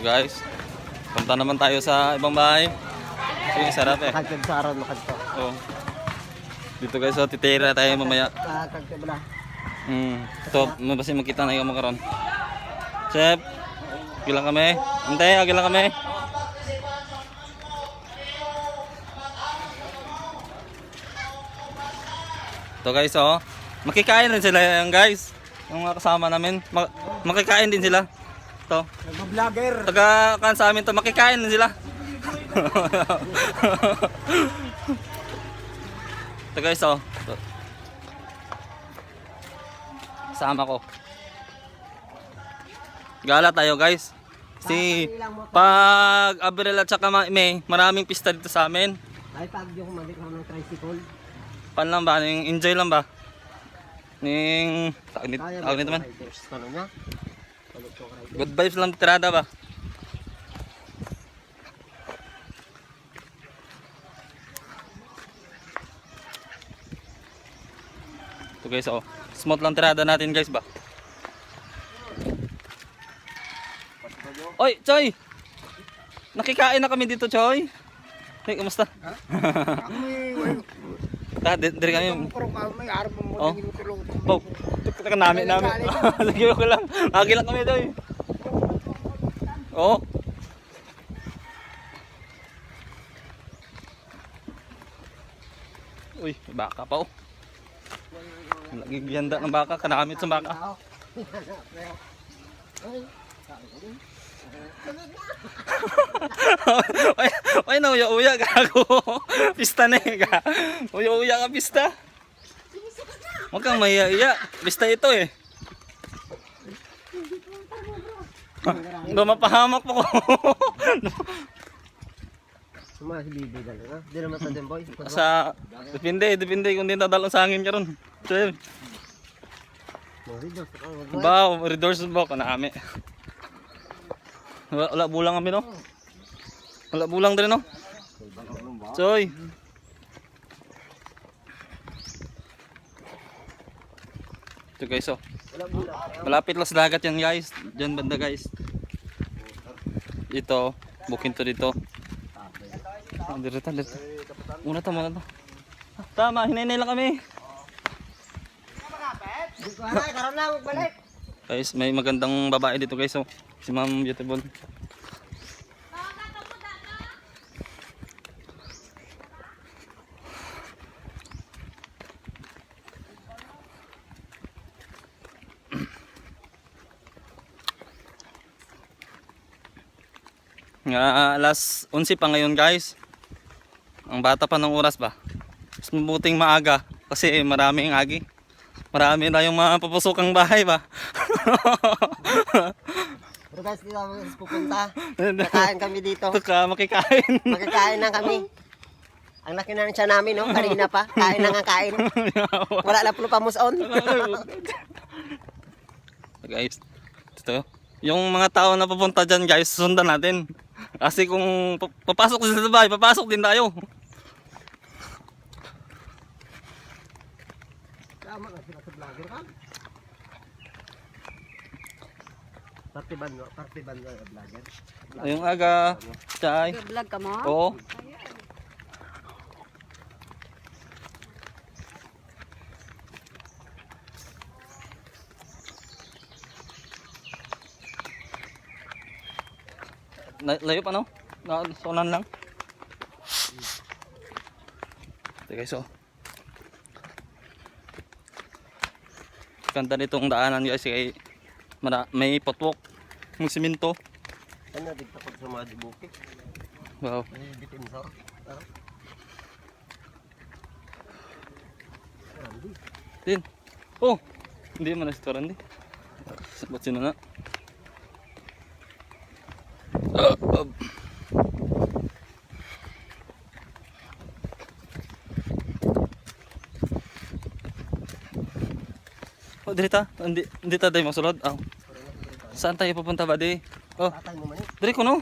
guys, punta naman tayo sa ibang bahay. Sige, sarap eh. Kagkag sa araw makadto. Oh. Dito guys, so titira tayo mamaya. Kagkag bala. Ito, mabasi makita na yung makaroon. Chef, gilang kami. Antay, gilang kami. Ito guys, oh. Makikain din sila yan guys. Yung mga kasama namin. Makikain din sila. Ito. Nag-vlogger. Taga-kan sa amin to, makikain din sila. Ito guys, oh. Ito. Sama ko. Gala tayo guys. Si pag Abril at saka May, maraming pista dito sa amin. Ay pag yung malik ako ng tricycle. Pan lang ba? Enjoy lang ba? Ning tawag nito man. Ano niya? Good vibes lang tirada ba? Ito guys, oh. Smooth lang tirada natin guys ba? Oy, Choy! Nakikain na kami dito, Choy. Hey, kumusta? Dire kami. Oh. Oh. Taka namin. Sige ko lang. Agi lang kami doy. Oh. Uy, may baka pa oh. Lagi ganda ng baka, kanamit sa baka. Ay, nauya-uya gago. Pista na eh ka. Uya-uya ka pista. Huwag kang maya-iya. Pista ito eh. Mapahamak po ko. Suma si Bibi dalo na. Di naman tandem boy. Sa depende kung di dadalong sa hangin karon. Sir. Baw, redoors mo ko na ame. Wala bulang kami no? Wala bulang din no? Choy. Ito guys oh. Malapit lang sa dagat yan guys. Diyan banda guys. Ito, bukin to dito. Direta. Muna to. Tama, hinay lang kami. Karon na magbalik. Guys, may magandang babae dito guys oh. Si Ma'am Beautiful. Alas 11 pa ngayon guys. Ang bata pa ng oras ba? Mas mabuting maaga kasi maraming agi. Marami na yung mga papusukang bahay ba. Pero guys, dito kami pupunta. Kakain kami dito. Ito ka, makikain. Makikain na kami. Ang laki na siya namin, no? Kanina pa. Kain na nga kain. Wala na po pamuson. Guys, ito. Yung mga tao na pupunta dyan guys, sundan natin. Kasi kung papasok sila sa bahay, papasok din tayo. Tama na sila sa vlogger ka. Partiban no vlogger. Yung aga, chay. Vlog ka mo? Oo. Layo pa no? Sonan lang. Ito guys oh. Ganda nitong daanan guys kay may potwok, may simento. Ano dito pag sa mga bukit? Wow. Bitin sa. Din. Oh, hindi man restaurant di. Ba't sino na? Oh, dirita. Hindi tayo masulod. Oh. Saan tayo pupunta ba di? Oh, Tatay mo man eh. diri ko no.